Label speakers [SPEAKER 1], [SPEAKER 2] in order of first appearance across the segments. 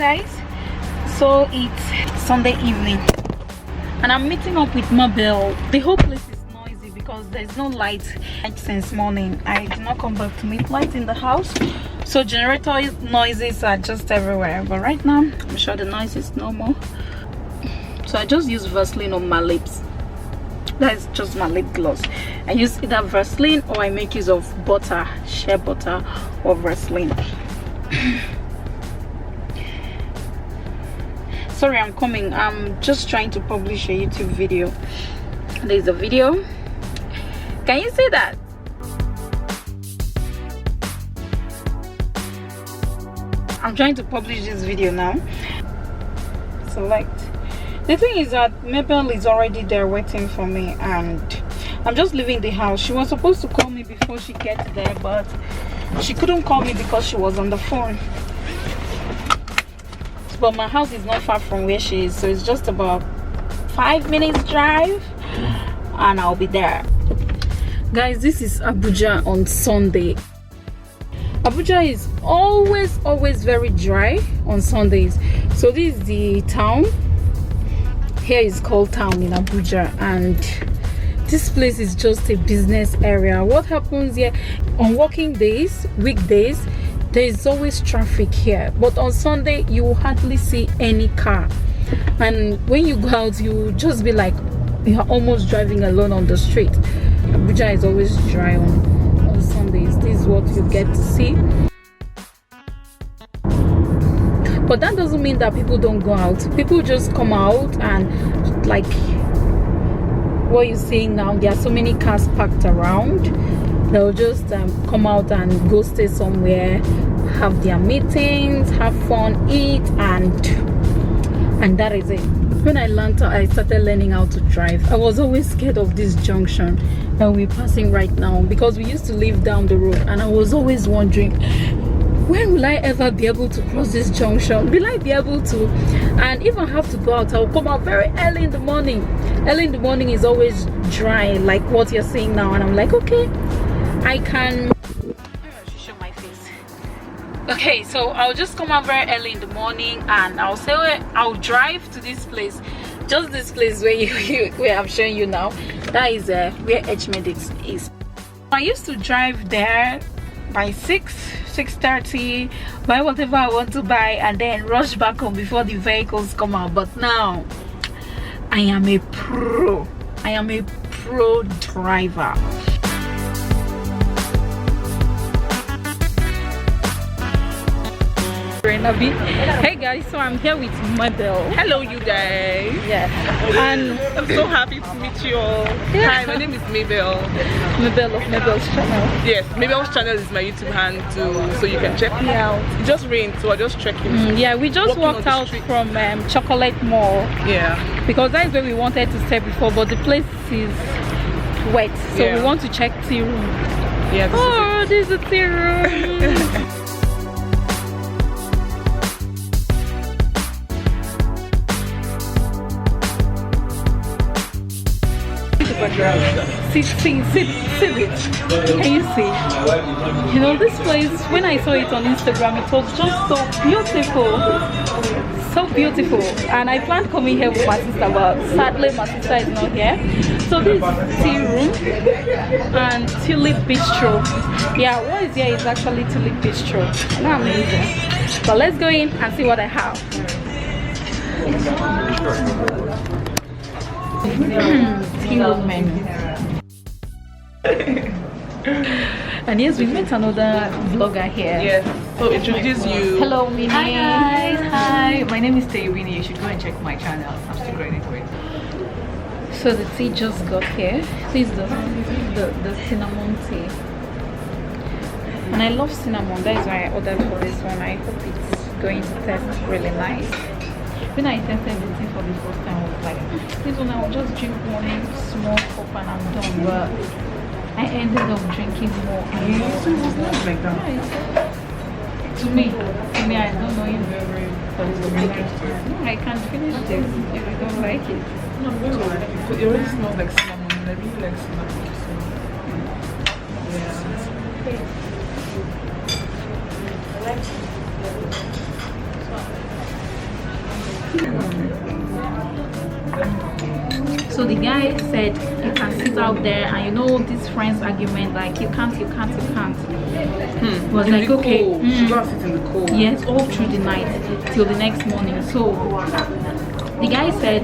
[SPEAKER 1] guys, so it's Sunday evening and I'm meeting up with Mabel. The whole place is noisy because there's no light since morning. I did not come back to meet light in the house, so generator noises are just everywhere. But right now I'm sure the noise is no more. So I just use Vaseline on my lips. That's just my lip gloss. I use either Vaseline or I make use of butter, shea butter or Vaseline. Sorry, I'm coming. I'm just trying to publish a YouTube video. There's a video. Can you see that? I'm trying to publish this video now. Select. The thing is that Mabel is already there waiting for me and I'm just leaving the house. She was supposed to call me before she gets there, but she couldn't call me because she was on the phone. But my house is not far from where she is, so it's just about 5 minutes drive and I'll be there. Guys, this is Abuja on Sunday. Abuja is always very dry on Sundays. So this is the town. Here is called town in Abuja, and this place is just a business area. What happens here on working days, weekdays, there is always traffic here, but on Sunday you will hardly see any car, and when you go out you just be like you are almost driving alone on the street. Abuja is always dry on Sundays. This is what you get to see. But that doesn't mean that people don't go out. People just come out, and like what you're seeing now, there are so many cars parked around. They'll just come out and go stay somewhere, have their meetings, have fun, eat, and that is it. When I started learning how to drive, I was always scared of this junction that we're passing right now, because we used to live down the road, and I was always wondering, when will I ever be able to cross this junction? Will I be able to? And if I have to go out, I'll come out very early in the morning. Early in the morning is always dry, like what you're seeing now, and I'm like, okay, I can show my face. Okay, so I'll just come out very early in the morning and I'll say I'll drive to this place, just this place where I'm showing you now. That is where H Medics is. I used to drive there by 6:30, buy whatever I want to buy, and then rush back home before the vehicles come out. But now I am a pro driver. Hey guys, so I'm here with Mabel.
[SPEAKER 2] Hello you guys.
[SPEAKER 1] Yeah, and
[SPEAKER 2] I'm so happy to meet you all.
[SPEAKER 1] Yeah.
[SPEAKER 2] Hi, my name is Mabel.
[SPEAKER 1] Mabel of Mabel's channel.
[SPEAKER 2] Yes, Mabel's channel is my YouTube handle, so you can check me out. It just rained, so I just checking.
[SPEAKER 1] Yeah, we just walked out from Chocolate Mall.
[SPEAKER 2] Yeah,
[SPEAKER 1] because that is where we wanted to stay before, but the place is wet, so we want to check tea room.
[SPEAKER 2] Yeah,
[SPEAKER 1] this is a tea room. See it. Can you see? You know, this place, when I saw it on Instagram, it was just so beautiful, and I planned coming here with my sister, but sadly my sister is not here. So this is tea room and Tulip Bistro. Yeah, what is here is actually Tulip Bistro. Not amazing, but let's go in and see what I have. Tea room menu. And yes, we met another vlogger here.
[SPEAKER 2] yes. So introduce you.
[SPEAKER 1] Hello, Mimi.
[SPEAKER 3] Hi guys, hi. My name is Tewini. You should go and check my channel. I'm still growing into it.
[SPEAKER 1] So the tea just got here. This is the cinnamon tea, and I love cinnamon. That is why I ordered for this one. I hope it's going to taste really nice. When I tasted the tea for the first time, I was like, this one I'll just drink one small cup and I'm done. But I ended up drinking more. And more.
[SPEAKER 2] So it's not like that.
[SPEAKER 1] To me, I don't know you very well. No, I can't finish this if you don't like it.
[SPEAKER 2] No, I'm going to like it. But it already smells like cinnamon. I really like cinnamon. So. Yeah.
[SPEAKER 1] guy said you can sit out there, and you know this friends argument, like you can't. Was
[SPEAKER 2] In
[SPEAKER 1] like
[SPEAKER 2] the
[SPEAKER 1] okay.
[SPEAKER 2] cold. She go and sit in the cold.
[SPEAKER 1] Yes, all through the night till the next morning. So the guy said,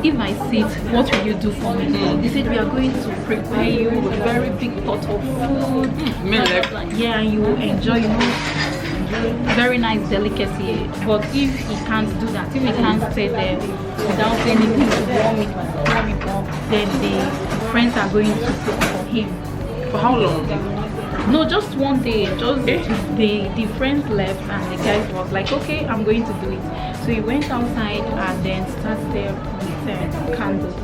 [SPEAKER 1] if I sit, what will you do for me? He said, we are going to prepare you a very big pot of food. Yeah, and you will enjoy, you know, very nice delicacy. But if he can't do that, if he can't stay there without anything to warm it up, then the friends are going to cook for him.
[SPEAKER 2] For how long?
[SPEAKER 1] No, just one day. Just the friends left, and the guy was like, okay, I'm going to do it. So he went outside and then started with candle.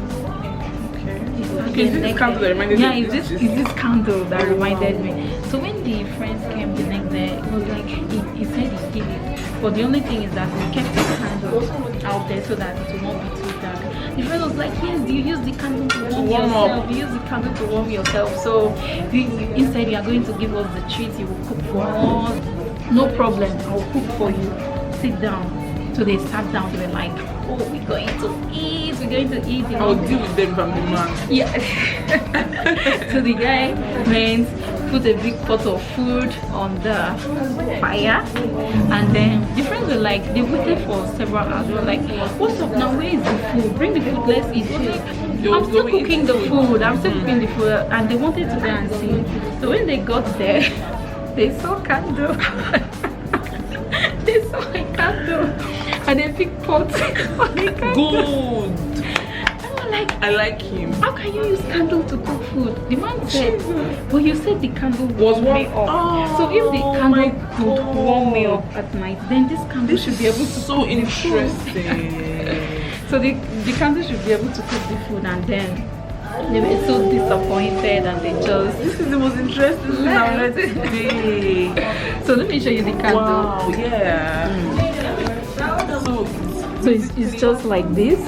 [SPEAKER 2] Okay, is this candle that reminded
[SPEAKER 1] yeah,
[SPEAKER 2] you?
[SPEAKER 1] is this candle that reminded me. So when the friends came the next day, it was like he said he did it, but the only thing is that we kept the candle out there so that it will not be too dark. The friend was like, yes, you use the candle to warm yourself. You use the candle to warm yourself. So instead you are going to give us the treats, you will cook for us. No problem, I'll cook for you. Sit down. So they sat down, they were like, oh, we're going to eat, you know.
[SPEAKER 2] I'll deal with them from the man.
[SPEAKER 1] Yeah. So the guy went, put a big pot of food on the fire, and then the friends were like, they waited for several hours. They were like, what's up now, where is the food? Bring the food, let's eat it. I'm still cooking the food, and they wanted to go and see. So when they got there, they saw candle. They saw a candle and a big pot on the candle.
[SPEAKER 2] Good.
[SPEAKER 1] Like,
[SPEAKER 2] I like him.
[SPEAKER 1] how can you use candle to cook food? The man said, but you said the candle was warm me up.
[SPEAKER 2] Oh,
[SPEAKER 1] so if the candle could warm me up at night, then this candle should be able to
[SPEAKER 2] so
[SPEAKER 1] cook the
[SPEAKER 2] interesting.
[SPEAKER 1] food. So the candle should be able to cook the food, and then they were so disappointed, and they just...
[SPEAKER 2] This is the most interesting thing I've learned today.
[SPEAKER 1] So let me show you the candle.
[SPEAKER 2] Wow, yeah.
[SPEAKER 1] So it's just like this,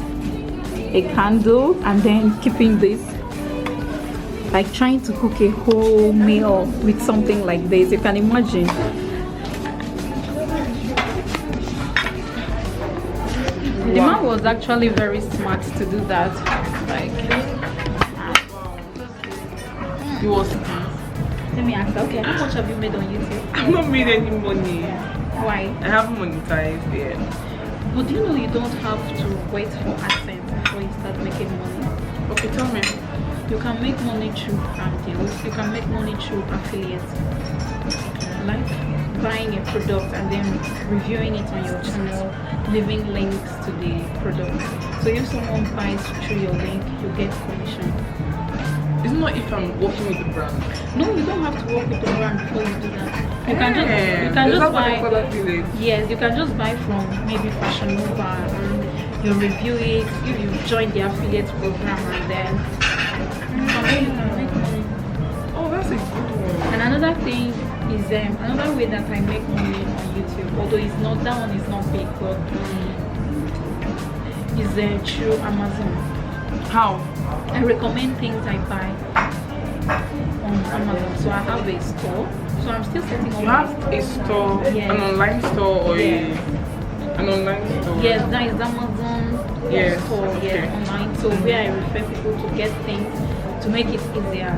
[SPEAKER 1] a candle, and then keeping this, like trying to cook a whole meal with something like this. You can imagine. The man was actually very smart to do that. Like,
[SPEAKER 2] He was.
[SPEAKER 1] let me ask, okay, how much have you made on YouTube?
[SPEAKER 2] I've not made any money.
[SPEAKER 1] Why?
[SPEAKER 2] I haven't monetized yet.
[SPEAKER 1] But do you know you don't have to wait for AdSense before you start making money?
[SPEAKER 2] Okay, tell me.
[SPEAKER 1] You can make money through brand deals. You can make money through affiliates. Like buying a product and then reviewing it on your channel, leaving links to the product. So if someone buys through your link, you get commission.
[SPEAKER 2] It's not if I'm working with the brand.
[SPEAKER 1] No, you don't have to work with the brand before you do that. You can just buy. Yes, you can just buy from maybe Fashion Nova, and you review it. You join the affiliate program, and then you can make money.
[SPEAKER 2] Oh, that's a good one.
[SPEAKER 1] And another thing is another way that I make money on YouTube, although it's not, that one is not big, but is through Amazon.
[SPEAKER 2] How?
[SPEAKER 1] I recommend things I buy on Amazon. So I have a store. So I'm still setting up.
[SPEAKER 2] You have a store,
[SPEAKER 1] yes.
[SPEAKER 2] an online store, or
[SPEAKER 1] yes.
[SPEAKER 2] an online store?
[SPEAKER 1] Yes, that is Amazon store.
[SPEAKER 2] Okay.
[SPEAKER 1] Yes, online. So where I refer people to get things to make it easier.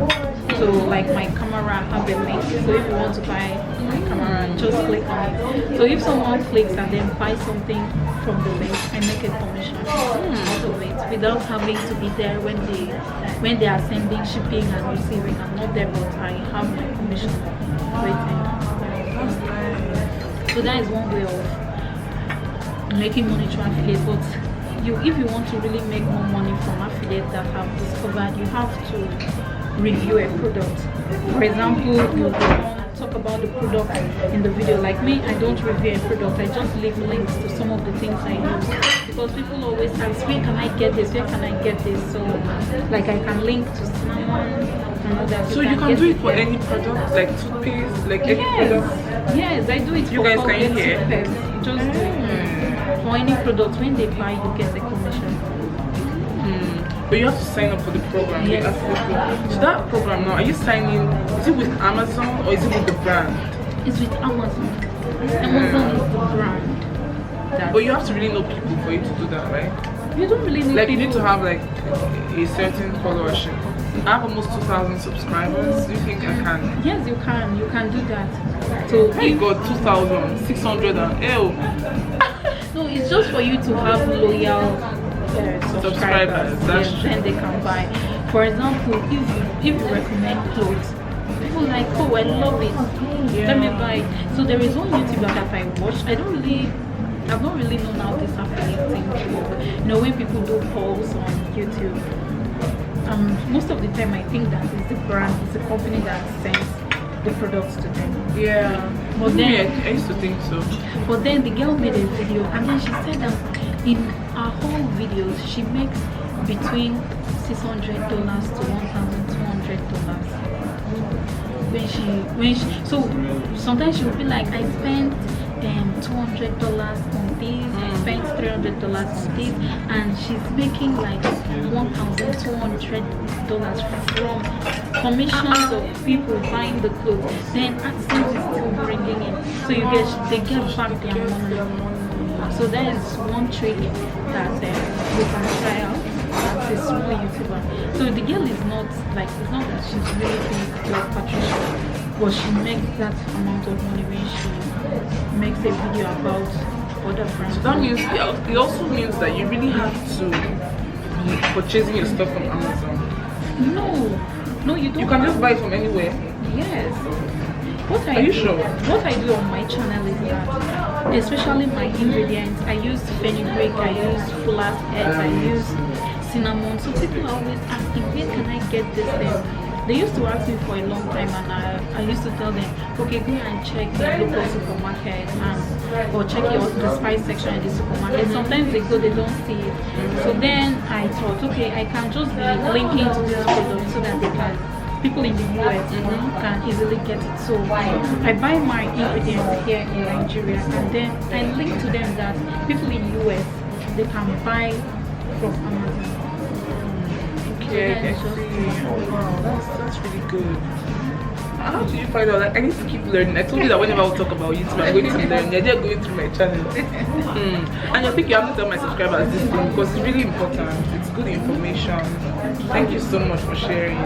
[SPEAKER 1] So like my camera, I have a link. So if you want to buy my camera, just click on it. So if someone clicks and then buys something from the link, I make a commission out of it without having to be there when they are sending, shipping and receiving. I'm not there, but I have my commission waiting. So that is one way of making money through affiliate. But if you want to really make more money from affiliates that have discovered, you have to review a product. For example, you talk about the product in the video. Like me, I don't review a product, I just leave links to some of the things I use, because people always ask, where can I get this, where can I get this? So like I can link to someone and all that.
[SPEAKER 2] So you can do it for any product, like toothpaste, like any product?
[SPEAKER 1] Yes, I do it for
[SPEAKER 2] guys can hear?
[SPEAKER 1] toothpaste. Just do it for any product. When they buy, you get the commission.
[SPEAKER 2] But you have to sign up for the program.
[SPEAKER 1] Yes.
[SPEAKER 2] So that program now, are you signing, is it with Amazon or is it with the brand?
[SPEAKER 1] It's with Amazon. Amazon is the brand.
[SPEAKER 2] But you have to really know people for you to do that, right?
[SPEAKER 1] You don't really need
[SPEAKER 2] Like
[SPEAKER 1] people.
[SPEAKER 2] you need to have like a certain followership. I have almost 2,000 subscribers. Do you think I can?
[SPEAKER 1] Yes, you can. You can do that. So
[SPEAKER 2] I got 2,600 and
[SPEAKER 1] no, it's just for you to have loyal subscribers.
[SPEAKER 2] That's
[SPEAKER 1] Yes,
[SPEAKER 2] true.
[SPEAKER 1] then they can buy. For example, if you recommend clothes, people like, oh, I love it. Let me buy it. So there is one YouTuber that I watch. I've not really known how this affiliate thing works. You know, when people do polls on YouTube, most of the time I think that it's the brand, it's the company that sends the products to them.
[SPEAKER 2] Yeah.
[SPEAKER 1] But then,
[SPEAKER 2] I used to think so.
[SPEAKER 1] but then the girl made a video and then she said that in her whole videos she makes between $600 to $1,200. When she so sometimes she will be like, I spent $200 on this, I spent $300 on this, and she's making like $1,200 from commissions of people buying the clothes. Then AdSense is still bringing in, so they get back their money. So that is one trick that we can try out. As a small YouTuber. So the girl is not like, it's not that she's really big like Patricia, but she makes that amount of money when she makes a video about other brands.
[SPEAKER 2] So that means it also means that you really have to be purchasing your stuff from Amazon.
[SPEAKER 1] No, you don't.
[SPEAKER 2] You can just buy it from anywhere.
[SPEAKER 1] Yes.
[SPEAKER 2] Are you sure?
[SPEAKER 1] What I do on my channel is that, especially my ingredients, I use fenugreek, I use fuller's heads, I use cinnamon. So people are always asking, where can I get this thing? They used to ask me for a long time, and I used to tell them, okay, go and check the local supermarket or check the spice section in the supermarket. Sometimes they go, they don't see it. So then I thought, okay, I can just be linking to this product so that they can. People in the US can easily get it. So I buy my ingredients here in Nigeria, and then I link to them that people in US, they can buy from Amazon.
[SPEAKER 2] Okay, I see. Wow, that's really good. How did you find out? Like, I need to keep learning. I told you that whenever I talk about YouTube, I'm going to learn. You're just going through my channel. And I think you have to tell my subscribers this thing because it's really important. It's good information. Thank you so much for sharing.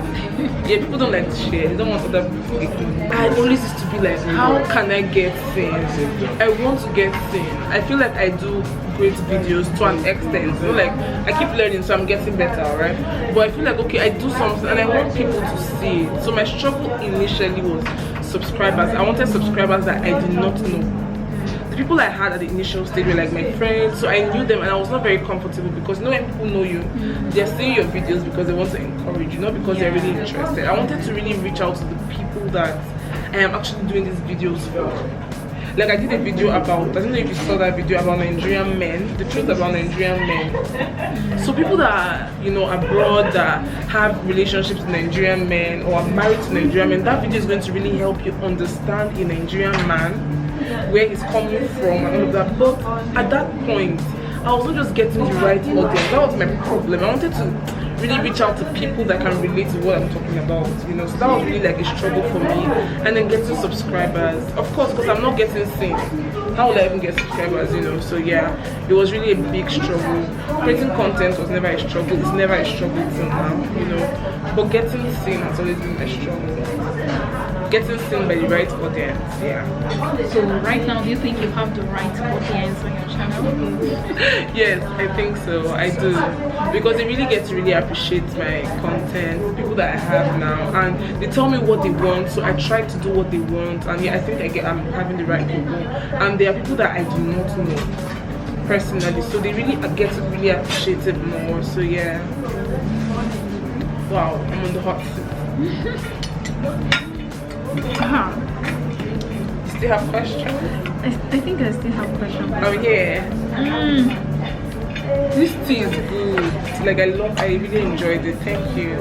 [SPEAKER 2] Yeah, people don't like to share. They don't want other people. I always used to be like, how can I get things? I want to get things. I feel like I do great videos to an extent. You know, like I keep learning, so I'm getting better, right? But I feel like, okay, I do something and I want people to see it. So my struggle initially was subscribers. I wanted subscribers that I did not know. The people I had at the initial stage were like my friends, so I knew them and I was not very comfortable because when people know you, they're seeing your videos because they want to encourage you, not because they're really interested. I wanted to really reach out to the people that I am actually doing these videos for. Like I did a video about, I don't know if you saw that video about Nigerian men, the truth about Nigerian men. So people that are, you know, abroad that have relationships with Nigerian men or are married to Nigerian men, that video is going to really help you understand a Nigerian man, where he's coming from and all of that. But at that point, I was not just getting the right audience. That was my problem. I wanted to really reach out to people that can relate to what I'm talking about, you know. So that was really like a struggle for me. And then getting subscribers, of course, because I'm not getting seen. How would I even get subscribers, you know? So yeah, it was really a big struggle. Creating content was never a struggle. It's never a struggle till now, you know. But getting seen has always been a struggle. Getting seen by the right audience, yeah.
[SPEAKER 1] So right now, do you think you have the right audience on your channel?
[SPEAKER 2] Yes, I think so. I do, because they really get to really appreciate my content. People that I have now, and they tell me what they want, so I try to do what they want. And yeah, I think I'm having the right people. And there are people that I do not know personally, so they really get to really appreciate it more. So yeah. Wow, I'm on the hot seat. Still have questions?
[SPEAKER 1] I think I still have questions.
[SPEAKER 2] Oh yeah. This tea is good. Like I really enjoyed it. Thank you.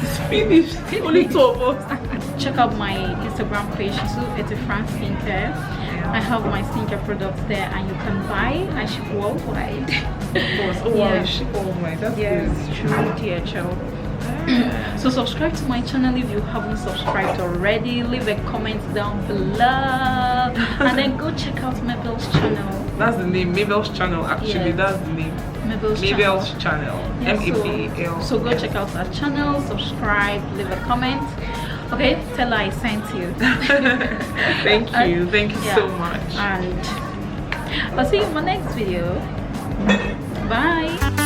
[SPEAKER 2] It's finished. Only 2 of us.
[SPEAKER 1] Check out my Instagram page. So it's a France skincare. I have my skincare products there, and you can buy. I ship worldwide.
[SPEAKER 2] Of course. Oh wow, you ship worldwide. That's
[SPEAKER 1] yes, true DHL. So subscribe to my channel if you haven't subscribed already. Leave a comment down below and then go check out Mabel's channel.
[SPEAKER 2] That's the name. Mabel's channel. Actually,
[SPEAKER 1] Yes.
[SPEAKER 2] that's the name.
[SPEAKER 1] Mabel's
[SPEAKER 2] Mabel's channel.
[SPEAKER 1] Yeah,
[SPEAKER 2] M-A-B-L.
[SPEAKER 1] so go check out our channel, subscribe, leave a comment. Okay, tell her I sent you.
[SPEAKER 2] Thank you. Thank you
[SPEAKER 1] Yeah.
[SPEAKER 2] so much.
[SPEAKER 1] And I'll see you in my next video. Bye.